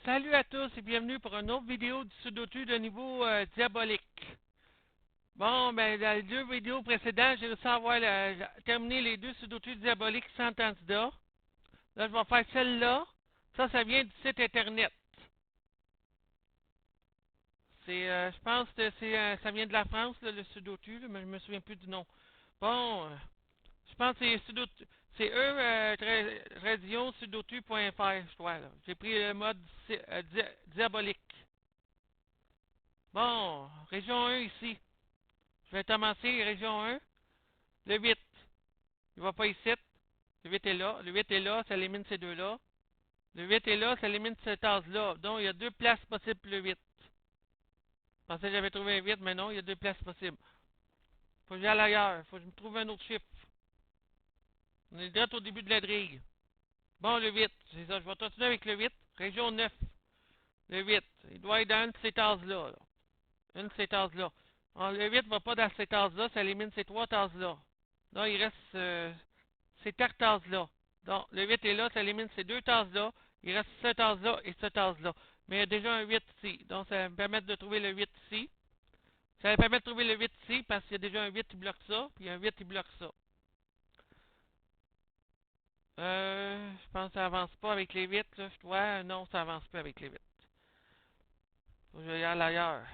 Salut à tous et bienvenue pour une autre vidéo du Sudoku de niveau diabolique. Bon, ben, dans les deux vidéos précédentes, j'ai réussi à avoir terminé les deux Sudoku diaboliques sans candidat. Là, je vais faire celle-là. Ça vient du site internet. Je pense que ça vient de la France, là, le Sudoku, là, mais je me souviens plus du nom. Bon, je pense que c'est Sudoku. C'est eux, radio sudoku.fr, je crois. J'ai pris le mode diabolique. Bon, région 1 ici. Je vais commencer, région 1. Le 8. Il va pas ici. Le 8 est là. Le 8 est là, ça élimine ces deux-là. Le 8 est là, ça élimine cette tasse-là. Donc, il y a deux places possibles pour le 8. Je pensais que j'avais trouvé un 8, mais non, il y a deux places possibles. Faut que j'aille ailleurs. Faut que je me trouve un autre chiffre. On est direct au début de la grille. Bon, le 8, c'est ça. Je vais continuer avec le 8. Région 9. Le 8. Il doit être dans une de ces tasses-là. Une de ces tasses-là. Alors, le 8 ne va pas dans ces tasses-là, ça élimine ces trois tasses-là. Là, il reste ces quatre tasses-là. Donc, le 8 est là, ça élimine ces deux tasses-là. Il reste cette tasse-là et cette tasse-là. Mais il y a déjà un 8 ici. Donc, ça va me permettre de trouver le 8 ici. Ça va me permettre de trouver le 8 ici parce qu'il y a déjà un 8 qui bloque ça, puis un 8 qui bloque ça. Je pense que ça avance pas avec les 8, là. Je dois. Non, ça avance pas avec les 8. Faut que je y aille ailleurs.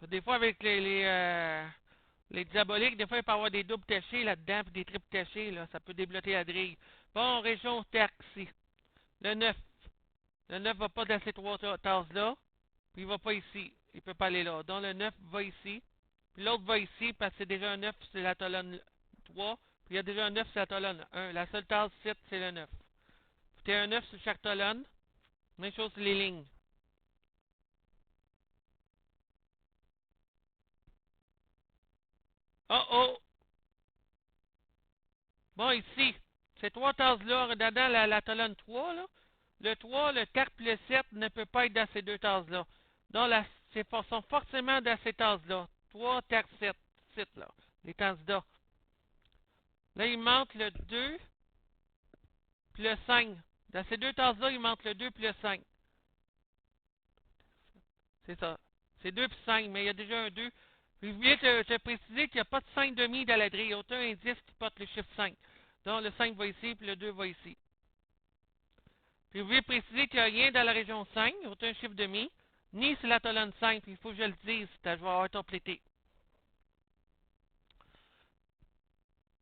Des fois, avec les diaboliques, des fois, il peut y avoir des doubles tachés là-dedans, puis des triples tachés, là. Ça peut débloquer la grille. Bon, région Terre ici. Le 9. Le 9 va pas dans ces trois tasses-là, puis il va pas ici. Il peut pas aller là. Donc, le 9 va ici. Puis l'autre va ici, parce que c'est déjà un 9 sur la colonne 3. Puis il y a déjà un 9 sur la colonne 1. La seule tasse 7, c'est le 9. Puis tu as un 9 sur chaque colonne. Même chose sur les lignes. Oh oh! Bon, ici, ces trois tasses-là, dedans la colonne 3, là, le 3, le 4 et le 7 ne peut pas être dans ces deux tasses-là. Donc, sont forcément dans ces tasses-là. 3, 4, 7, 7, là, les candidats. Là, il manque le 2 puis le 5. Dans ces deux tasses-là, il manque le 2 puis le 5. C'est ça. C'est 2 puis 5, mais il y a déjà un 2. Puis, je voulais te préciser qu'il n'y a pas de 5 demi dans la grille. Il y a aucun indice qui porte le chiffre 5. Donc, le 5 va ici, puis le 2 va ici. Puis vous voulez préciser qu'il n'y a rien dans la région 5, aucun chiffre demi, ni sur la colonne 5, puis il faut que je le dise, je vais avoir complété.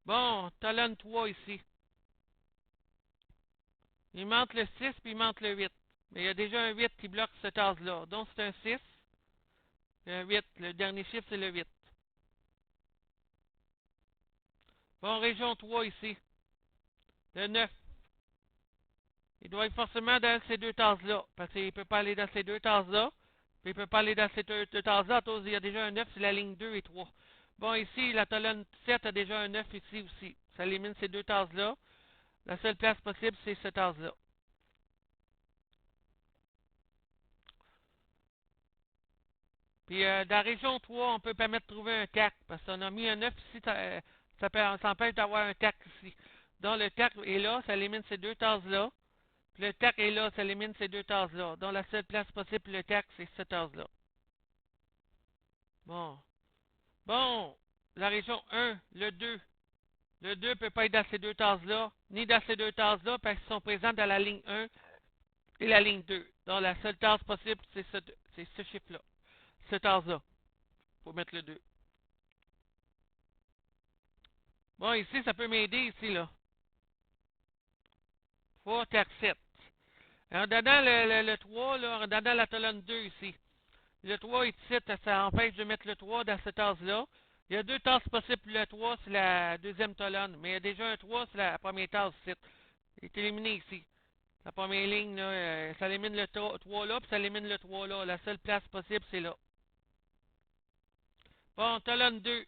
Bon, colonne 3 ici. Il manque le 6, puis il manque le 8. Mais il y a déjà un 8 qui bloque cette case-là. Donc c'est un 6, un 8. Le dernier chiffre, c'est le 8. Bon, région 3 ici. Le 9. Il doit être forcément dans ces deux tasses-là, parce qu'il ne peut pas aller dans ces deux tasses-là, puis il ne peut pas aller dans ces deux tasses-là, à cause il y a déjà un 9 sur la ligne 2 et 3. Bon, ici, la colonne 7 a déjà un 9 ici aussi. Ça élimine ces deux tasses-là. La seule place possible, c'est cette tasse-là. Puis, dans la région 3, on peut permettre de trouver un TAC, parce qu'on a mis un 9 ici, ça empêche d'avoir un TAC ici. Donc, le TAC est là, ça élimine ces deux tasses-là. Puis, le TAC est là, ça élimine ces deux tasses-là. Donc, la seule place possible pour le TAC, c'est cette tasse-là. Bon. Bon, la région 1, le 2. Le 2 ne peut pas être dans ces deux tasses-là, ni dans ces deux tasses-là, parce qu'ils sont présents dans la ligne 1 et la ligne 2. Donc, la seule tasse possible, c'est ce chiffre-là. Ce tasse-là. Il faut mettre le 2. Bon, ici, ça peut m'aider, ici, là. 3, 4, 7. En donnant le 3, là, en donnant la colonne 2, ici. Le 3 est ici, ça empêche de mettre le 3 dans cette tasse-là. Il y a deux tasses possibles pour le 3 sur la deuxième colonne, mais il y a déjà un 3 sur la première tasse ici. Il est éliminé ici. La première ligne, là, ça élimine le 3 là, puis ça élimine le 3 là. La seule place possible, c'est là. Bon, colonne 2.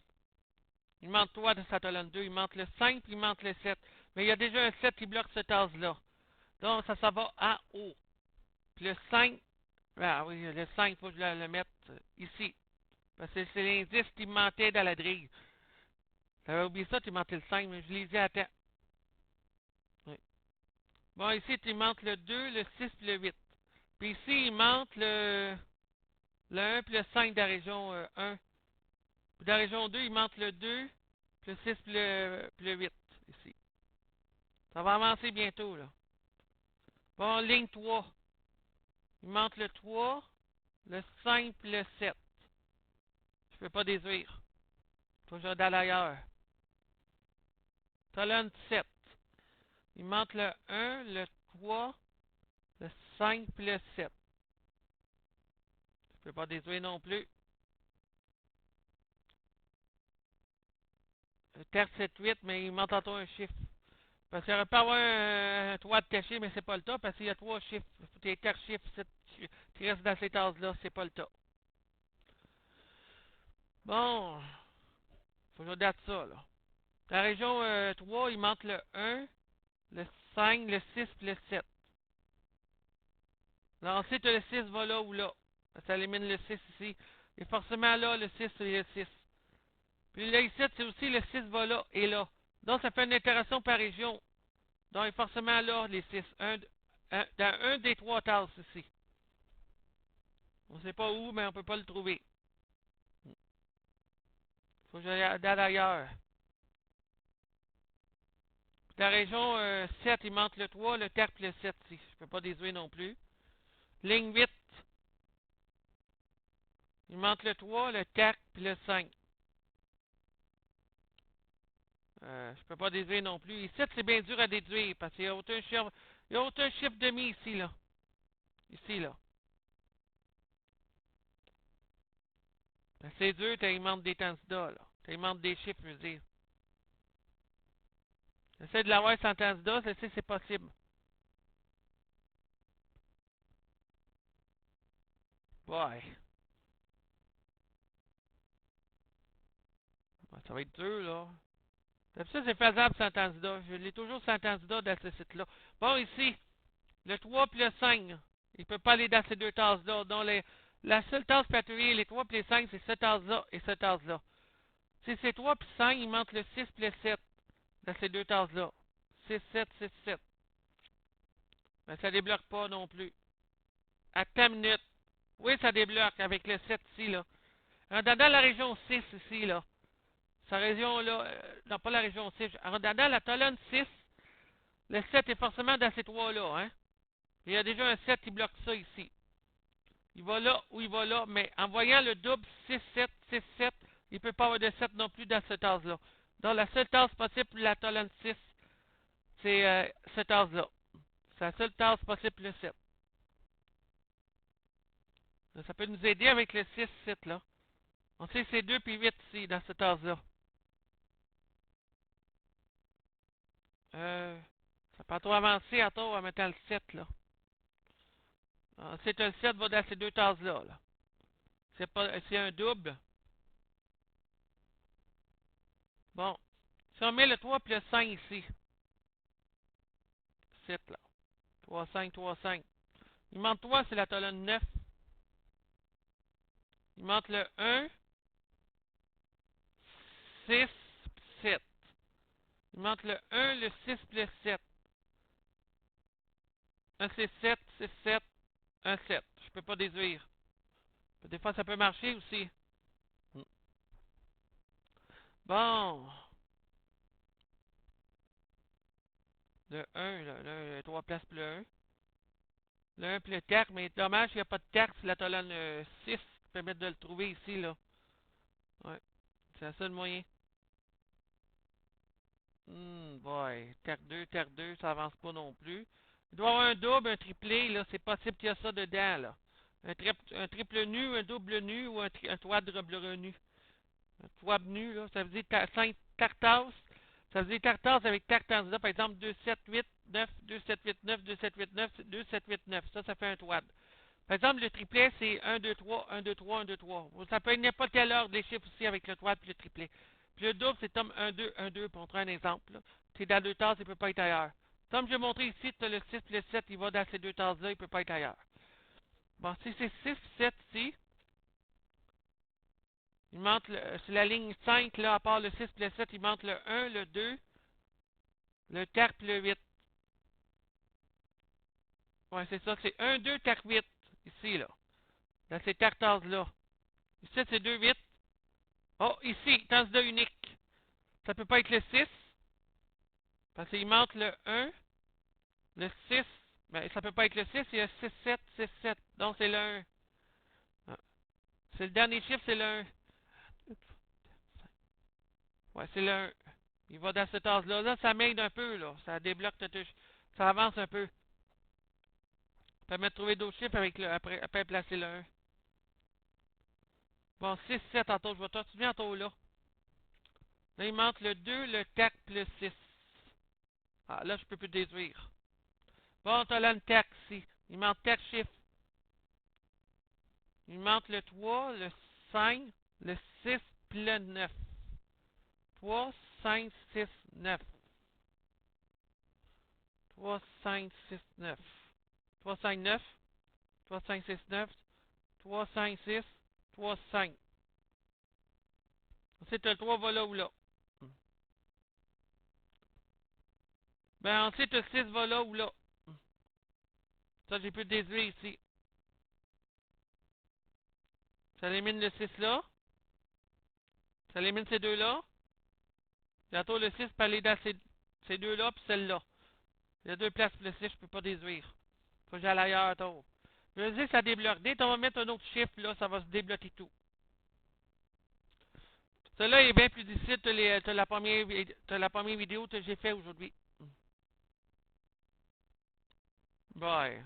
Il manque 3 de sa colonne 2. Il manque le 5, puis il manque le 7. Mais il y a déjà un 7 qui bloque cette tasse-là. Donc, ça va en haut. Puis le 5, ah oui, le 5, il faut que je le mette ici. Parce que c'est l'indice qui me manquait dans la grille. J'avais oublié ça, tu manquais le 5, mais je l'ai dit à temps. Oui. Bon, ici, il manque le 2, le 6 puis le 8. Puis ici, il manque le 1 puis le 5 de la région 1. Puis de la région 2, il manque le 2, puis le 6 puis le 8, ici. Ça va avancer bientôt, là. Bon, ligne 3. Il manque le 3, le 5 puis le 7. Je peux pas déduire. Faut que je regarde ailleurs. Colonne 7. Il manque le 1, le 3, le 5 puis le 7. Je peux pas déduire non plus. Le terre 7, 8, mais il manque tantôt un chiffre. Parce qu'il aurait pas avoir un 3 de caché, mais c'est pas le cas, parce qu'il y a 3 chiffres. Tes terres chiffres qui restent dans ces tases-là, c'est pas le cas. Bon, faut que je regarde ça, là. Dans la région 3, il manque le 1, le 5, le 6 puis le 7. Là, ensuite, le 6 va là ou là. Ça élimine le 6 ici. Et forcément là, le 6 et le 6. Puis là, ici, c'est aussi le 6 va là et là. Donc, ça fait une itération par région. Donc, forcément là, les 6. Dans un des 3 tasses ici. On ne sait pas où, mais on ne peut pas le trouver. Faut que j'aille ailleurs. Dans la région 7, il manque le 3, le 4 et le 7 ici. Je ne peux pas déduire non plus. Ligne 8, il manque le 3, le 4 et le 5. Je peux pas déduire non plus. Ici, c'est bien dur à déduire parce qu'il y a aucun chiffre. Il y a aucun chiffre demi ici, là. Ici, là. C'est dur, il manque des candidats, là. Il manque des chiffres, je veux dire. J'essaie de l'avoir sans candidat, je sais que c'est possible. Ouais. Ça va être dur, là. Ça, c'est faisable sans candidat. Je l'ai toujours sans candidat dans ce site-là. Bon, ici, le 3 puis le 5, il ne peut pas aller dans ces deux tasses-là. Donc, la seule tasse patrouille, les 3 puis les 5, c'est cette tasse-là et cette tasse-là. Si c'est 3 puis 5, il manque le 6 puis le 7 dans ces deux tasses-là. 6, 7, 6, 7. Mais ça débloque pas non plus. Attends une minute. Oui, ça débloque avec le 7 ici, là. Dans la région 6 ici, là. Sa région-là, non, pas la région 6. Dans la colonne 6, le 7 est forcément dans ces trois-là, hein. Il y a déjà un 7 qui bloque ça ici. Il va là ou il va là, mais en voyant le double 6, 7, 6, 7, il ne peut pas avoir de 7 non plus dans cette tasse-là. Donc, la seule tasse possible pour la colonne 6, c'est cette tasse-là. C'est la seule tasse possible pour le 7. Ça peut nous aider avec le 6, 7, là. On sait que c'est 2 puis 8 ici, dans cette tasse-là. Ça peut trop avancer à tôt en mettant le 7, là. C'est un 7 va dans ces deux tasses-là, là. C'est un double. Bon. Si on met le 3 puis le 5 ici. 7, là. 3, 5, 3, 5. Il manque 3, c'est la colonne 9. Il manque le 1, 6, 7. Il manque le 1, le 6 puis le 7. Un 6, 7, 6, 7, un 7. Je peux pas déduire. Des fois, ça peut marcher aussi. Bon. Le 1, le 3 places plus le 1. Le 1 puis le 4, mais dommage qu'il n'y a pas de 4 sur la colonne 6 qui permet de le trouver ici, là. Ouais. C'est le seul moyen. Boy. Terre 2, ça avance pas non plus. Il doit y avoir un double, un triplé, là. C'est possible qu'il y a ça dedans, là. Un triple nu, un double nu ou un quadruple nu. Un quad nu, là. Ça veut dire 5 tartasses. Ça veut dire tartasses avec tartanza. Par exemple, 2, 7, 8, 9, 2, 7, 8, 9, 2, 7, 8, 9, 2, 7, 8, 9. Ça fait un quad. Par exemple, le triplet, c'est 1, 2, 3, 1, 2, 3, 1, 2, 3. Ça peut être n'importe quelle ordre les chiffres aussi avec le quad et le triplet. Puis le double, c'est comme 1, 2, 1, 2, pour montrer un exemple. C'est dans deux tasses, il ne peut pas être ailleurs. Comme je vais montrer ici, tu as le 6 et le 7, il va dans ces deux tasses-là, il ne peut pas être ailleurs. Bon, si c'est 6 7 ici, il manque sur la ligne 5, là, à part le 6 et le 7, il manque le 1, le 2, le 4 et le 8. Ouais, c'est ça. C'est 1, 2, tac 8. Ici, là. Dans ces cartazes-là. Ici, c'est 2, 8. Oh, ici, candidat unique. Ça peut pas être le 6. Parce qu'il manque le 1, le 6. Ben, ça peut pas être le 6. Il y a 6, 7, 6, 7. Donc, c'est le 1. Ah. C'est le dernier chiffre, c'est le 1. Ouais, c'est le 1. Il va dans cet âge-là. Là, ça m'aide un peu, là. Ça débloque ta touche. Ça avance un peu. Ça permet de trouver d'autres chiffres avec le, après placer le 1. Bon, 6, 7 en taux. Je vais continuer en taux là. Là, il manque le 2, le 4 plus 6. Ah, là, je peux plus déduire. Bon, t'as là une TAC ici. Il manque 4 chiffres. Il manque le 3, le 5, le 6, puis le 9. 3, 5, 6, 9. 3, 5, 6, 9. 3, 5, 9. 3, 5, 6, 9. 3, 5, 6. 3, 5. Ensuite, le 3 va là ou là. Ben, ensuite, le 6 va là ou là. Ça, j'ai pu déduire ici. Ça élimine le 6 là. Ça élimine ces deux-là. Bientôt, le 6 peut aller dans ces deux-là, puis celle-là. Il y a deux places pour le 6, je peux pas déduire. Faut que j'aille ailleurs à tour. Je veux dire, ça débloque. Dès qu'on va mettre un autre chiffre, là, ça va se débloquer tout. Celui-là est bien plus difficile que la première vidéo que j'ai fait aujourd'hui. Bye.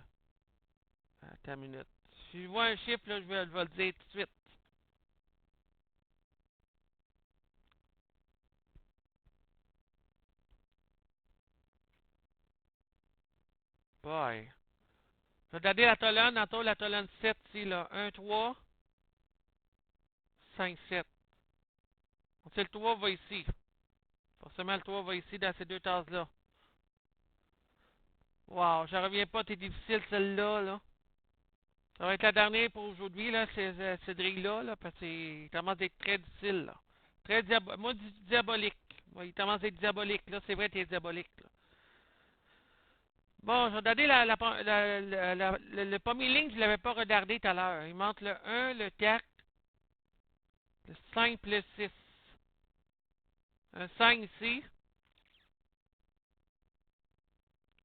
Attends une minute. Si je vois un chiffre, là, je vais le dire tout de suite. Bye. Regardez la colonne, tantôt la colonne 7 ici, là. 1, 3, 5, 7. Donc, c'est le 3 va ici. Forcément, le 3 va ici dans ces deux tasses-là. Wow, je reviens pas, t'es difficile celle-là, là. Ça va être la dernière pour aujourd'hui, là, cette grille-là, là, parce qu'il commence d'être très difficile, là. Très moi, diabolique. Ouais, il commence d'être diabolique, là. C'est vrai, t'es diabolique, là. Bon, je vais donner le premier ligne, je ne l'avais pas regardé tout à l'heure. Il manque le 1, le 4, le 5 plus 6. Un 5 ici.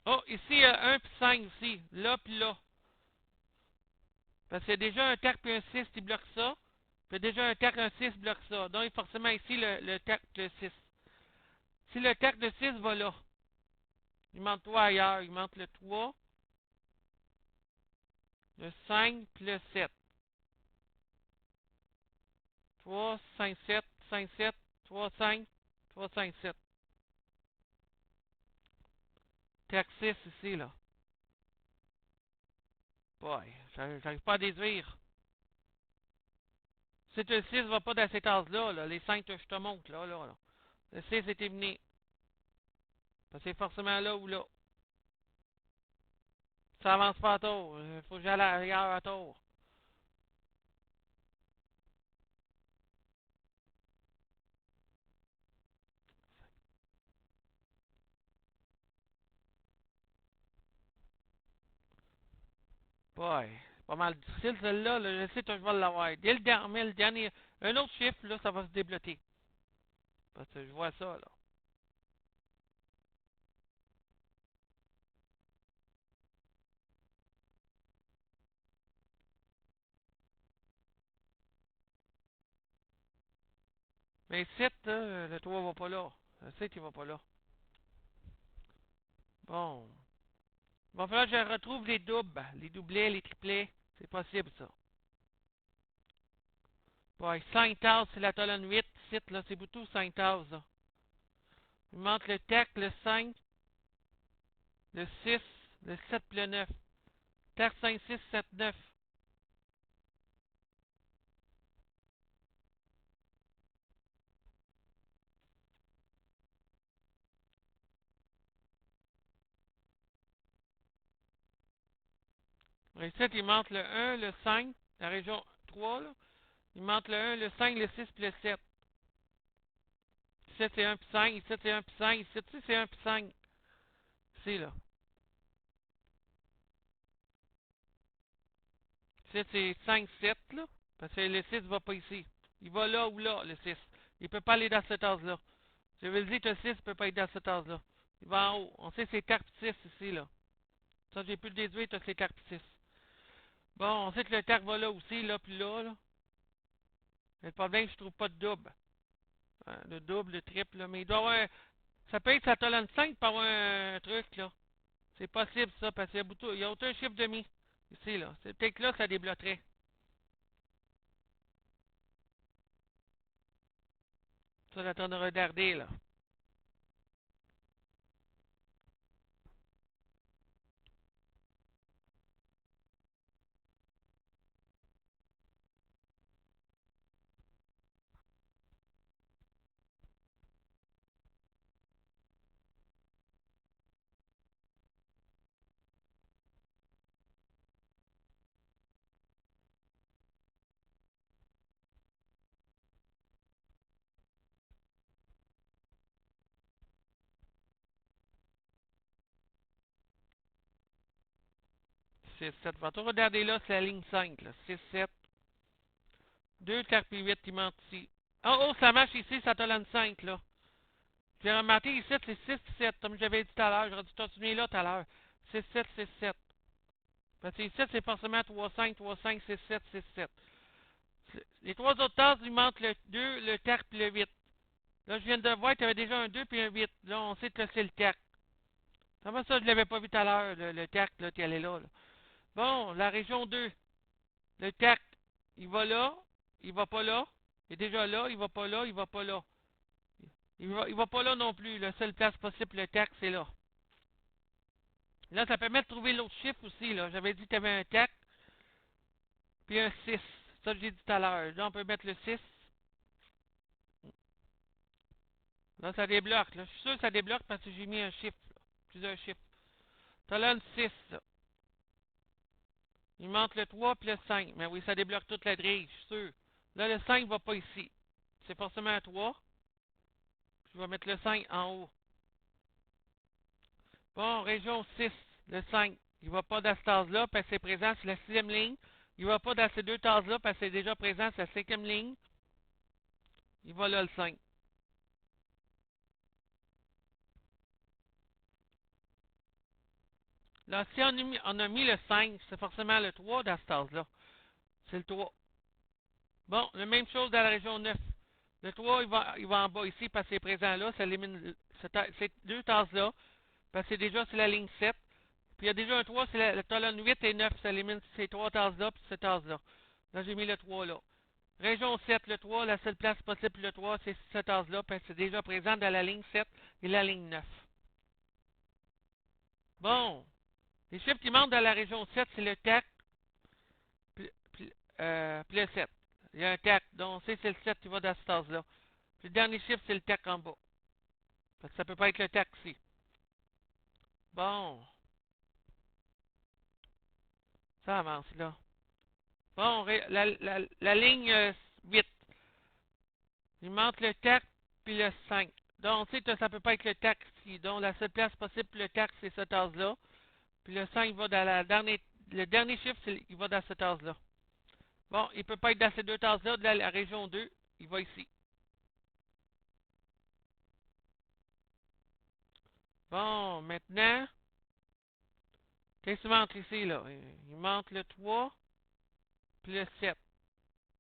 Oh, ici, il y a 1 puis 5 ici. Là puis là. Parce qu'il y a déjà un 4 puis un 6 qui bloque ça. Puis il y a déjà un 4 et un 6 bloque ça. Donc, forcément, ici, le 4 plus 6. Si le 4 de 6 va là, il manque 3 ailleurs. Il manque le 3, le 5 puis le 7. 3, 5, 7, 5, 7, 3, 5, 3, 5, 7. 4, 6 ici, là. Boy, j'arrive pas à déduire. Si le 6 va pas dans cette tasse-là, là, les 5 que je te montre, là. Le 6 est éliminé. Parce que c'est forcément là ou là. Ça avance pas à tour. Faut que j'aille ailleurs à tour. Boy, c'est pas mal difficile celle-là. Là. Je sais que je vais l'avoir. Dès le dernier, un autre chiffre, là, ça va se débloquer. Parce que je vois ça, là. Mais 7, le 3 va pas là. Le 7, il va pas là. Bon. Il va falloir que je retrouve les doubles, les doublets, les triplets. C'est possible, ça. Ouais, 5 tasses, c'est la colonne 8. 7, là, c'est beaucoup 5 tasses, là. Il manque le tac, le 5, le 6, le 7 puis le 9. Tac 5, 6, 7, 9. Le 7, il manque le 1, le 5, la région 3, là. Il manque le 1, le 5, le 6 puis le 7. 7, c'est 1 puis 5. 7, c'est 1 puis 5. 7, c'est 1 puis 5. Ici, là. Ici, c'est 5, 7, là. Parce que le 6 ne va pas ici. Il va là ou là, le 6. Il ne peut pas aller dans cette tasse-là. Je vais le dire que le 6 ne peut pas être dans cette tasse-là. Il va en haut. On sait que c'est 4 6 ici, là. Ça, j'ai pu le déduire que c'est 4 6. Bon, on sait que le tac va là aussi, là, puis là, là. Mais le problème, je trouve pas de double. Hein, le double, le triple, là. Mais il doit y avoir un... Ça peut être sa colonne 5 pour avoir un truc, là. C'est possible, ça, parce qu'il y a, il y a aucun chiffre demi. Ici, là. C'est peut-être que là, ça débloquerait. Ça, j'attends de regarder, là. Six 7. Va tout regarder là, c'est la ligne 5, là. 6 7. 2, 4 puis 8, il manque ici. Oh, oh, ça marche ici, ça colonne 5, là. J'ai remarqué ici, c'est 6 7, comme j'avais dit tout à l'heure. J'aurais dû continuer là tout à l'heure. 6 7 6 7. Parce que ici, c'est forcément 3 5 3 5 6 7 6 7. Les trois autres tasses, il manque le 2, le 4 puis le 8. Là, je viens de voir qu'il y avait déjà un 2 puis un 8. Là, on sait que c'est le TAC. Comment ça, je ne l'avais pas vu tout à l'heure, le TAC, là, qui allait là, là. Bon, la région 2. Le TAC, il va là, il va pas là. Il est déjà là, il va pas là, il va pas là. Il va pas là non plus. La seule place possible, le TAC, c'est là. Là, ça permet de trouver l'autre chiffre aussi, là. J'avais dit que tu avais un TAC, puis un 6. Ça, j'ai dit tout à l'heure. Là, on peut mettre le 6. Là, ça débloque. Là, je suis sûr que ça débloque parce que j'ai mis un chiffre, là. Plusieurs chiffres. T'as là une 6, là. Il manque le 3 puis le 5. Mais oui, ça débloque toute la grille, je suis sûr. Là, le 5 ne va pas ici. C'est forcément un 3. Je vais mettre le 5 en haut. Bon, région 6, le 5. Il ne va pas dans cette tasse-là parce que c'est présent sur la sixième ligne. Il ne va pas dans ces deux tasses-là parce que c'est déjà présent sur la cinquième ligne. Il va là, le 5. Là, si on a mis le 5, c'est forcément le 3 dans cette tasse-là. C'est le 3. Bon, la même chose dans la région 9. Le 3, il va en bas ici parce que c'est présent là. Ça élimine ces deux tasses-là. Parce que c'est déjà sur la ligne 7. Puis il y a déjà un 3, c'est la colonne 8 et 9. Ça élimine ces trois tasses-là puis cette tasse-là. Là, j'ai mis le 3 là. Région 7, le 3, la seule place possible pour le 3, c'est cette tasse-là, parce que c'est déjà présent dans la ligne 7 et la ligne 9. Bon. Les chiffres qui manquent dans la région 7, c'est le TAC puis le 7. Il y a un TAC, donc on sait que c'est le 7 qui va dans cette tasse-là. Puis le dernier chiffre, c'est le TAC en bas. Parce que ça peut pas être le TAC ici. Bon. Ça avance, là. Bon, la ligne 8. Il manque le TAC puis le 5. Donc, on sait que ça peut pas être le TAC ici. Donc, la seule place possible pour le TAC, c'est cette tasse-là. Puis le 5 va dans la dernière... Le dernier chiffre, il va dans cette tasse-là. Bon, il peut pas être dans ces deux tasses-là. De la région 2, il va ici. Bon, maintenant, qu'est-ce qu'il manque ici, là? Il manque le 3 puis le 7.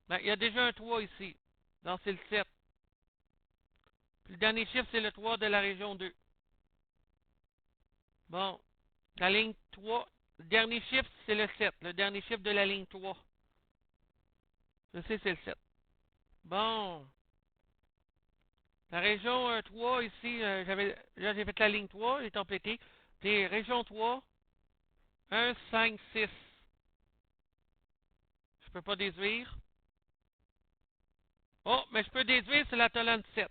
Ben, il y a déjà un 3 ici. Donc, c'est le 7. Puis le dernier chiffre, c'est le 3 de la région 2. Bon, la ligne 3, le dernier chiffre, c'est le 7. Le dernier chiffre de la ligne 3. Je sais, c'est le 7. Bon. La région 3, ici, là, j'ai fait la ligne 3, elle est complétée. Des régions 3, 1, 5, 6. Je peux pas déduire. Oh, mais je peux déduire, c'est la colonne 7.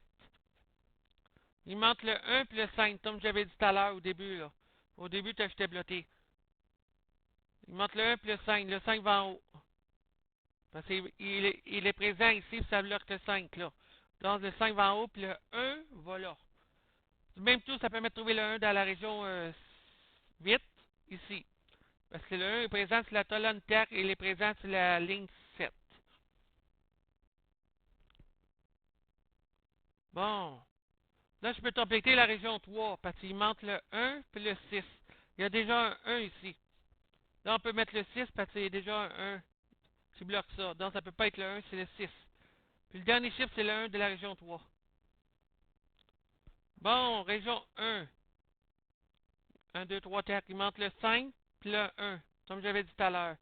Il manque le 1 puis le 5, comme j'avais dit tout à l'heure au début, là. Au début, j'étais bloqué. Il manque le 1 puis le 5. Le 5 va en haut. Parce qu'il est présent ici, ça bloque le 5, là. Donc, le 5 va en haut, puis le 1 va là. Même tout, ça permet de trouver le 1 dans la région 8, ici. Parce que le 1 est présent sur la colonne TAC et il est présent sur la ligne 7. Bon. Là, je peux compléter la région 3 parce qu'il manque le 1 puis le 6. Il y a déjà un 1 ici. Là, on peut mettre le 6 parce qu'il y a déjà un 1 qui bloque ça. Donc, ça ne peut pas être le 1, c'est le 6. Puis le dernier chiffre, c'est le 1 de la région 3. Bon, région 1. 1, 2, 3, 4. Il manque le 5 puis le 1, comme j'avais dit tout à l'heure.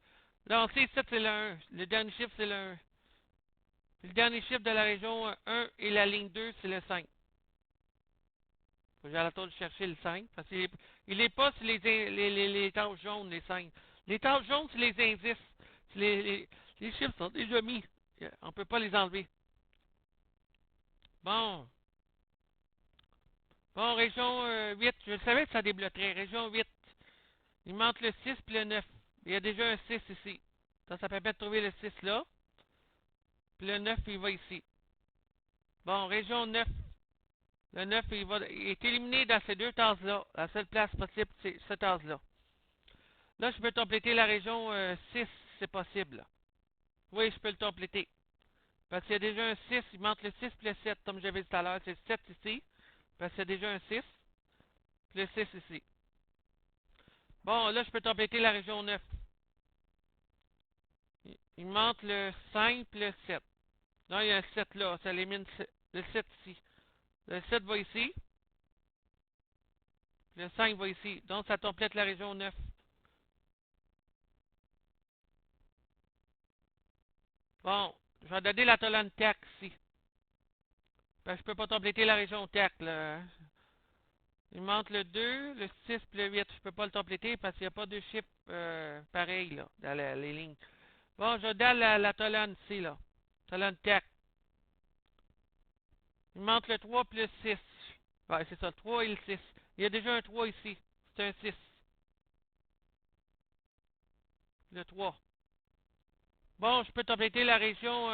Là, on sait ici, c'est le 1. Le dernier chiffre, c'est le 1. Puis le dernier chiffre de la région 1 et la ligne 2, c'est le 5. Faut que j'aille à la tour de chercher le 5, parce qu'il n'est pas sur les tâches jaunes, les 5. Les tâches jaunes, c'est les indices. Les chiffres sont déjà mis. On ne peut pas les enlever. Bon. Bon, région 8. Je savais que ça débloquerait. Région 8. Il manque le 6 puis le 9. Il y a déjà un 6 ici. Ça permet de trouver le 6 là. Puis le 9, il va ici. Bon, région 9. Le 9, il est éliminé dans ces deux tasses-là. La seule place possible, c'est cette tasse-là. Là, je peux compléter la région 6, si c'est possible. Oui, je peux le compléter. Parce qu'il y a déjà un 6, il manque le 6 puis le 7, comme j'avais dit tout à l'heure. C'est le 7 ici, parce qu'il y a déjà un 6, puis le 6 ici. Bon, là, je peux compléter la région 9. Il manque le 5 puis le 7. Non, il y a un 7 là, ça élimine le 7 ici. Le 7 va ici, le 5 va ici. Donc, ça complète la région 9. Bon, je vais donner la colonne TAC ici. Parce que je peux pas compléter la région TAC, là. Il manque le 2, le 6 et le 8. Je peux pas le compléter parce qu'il n'y a pas de chiffres pareils là, dans les lignes. Bon, je donne la colonne ici, là. Colonne TAC. Il manque le 3 plus le 6. Ouais, c'est ça, le 3 et le 6. Il y a déjà un 3 ici. C'est un 6. Le 3. Bon, je peux compléter la région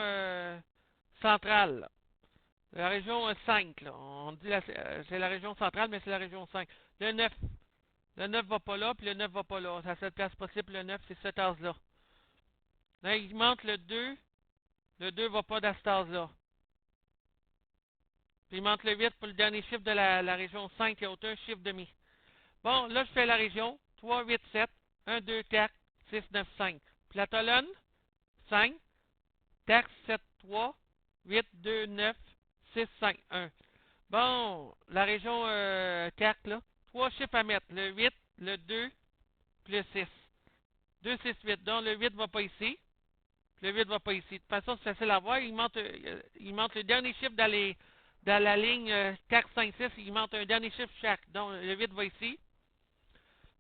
centrale, là. La région 5, là. On dit c'est la région centrale, mais c'est la région 5. Le 9. Le 9 va pas là, puis le 9 va pas là. C'est la seule place possible, le 9, c'est cette tasse-là. Là, il manque le 2. Le 2 va pas dans cette tasse-là. Puis il manque le 8 pour le dernier chiffre de la région 5, il n'y a aucun chiffre demi. Bon, là, je fais la région. 3, 8, 7, 1, 2, 4, 6, 9, 5. Puis la colonne, 5, 4, 7, 3, 8, 2, 9, 6, 5, 1. Bon, la région 4, là. 3 chiffres à mettre. Le 8, le 2, puis le 6. 2, 6, 8. Donc, le 8 ne va pas ici. Le 8 ne va pas ici. De toute façon, c'est facile à voir. Il manque le dernier chiffre dans la ligne 4, 5, 6. Il manque un dernier chiffre chaque. Donc, le 8 va ici.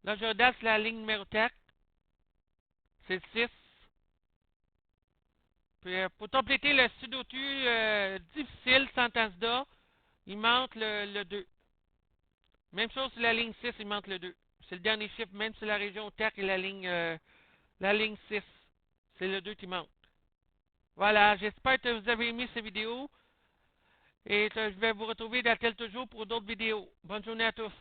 Là, je dasse la ligne numéro 4. C'est le 6. Puis, pour compléter le sudoku difficile sans tasse-d'or, il manque le 2. Même chose sur la ligne 6, il manque le 2. C'est le dernier chiffre, même sur la région TAC et la ligne 6. C'est le 2 qui manque. Voilà, j'espère que vous avez aimé cette vidéo. Et je vais vous retrouver dans quelques jours pour d'autres vidéos. Bonne journée à tous.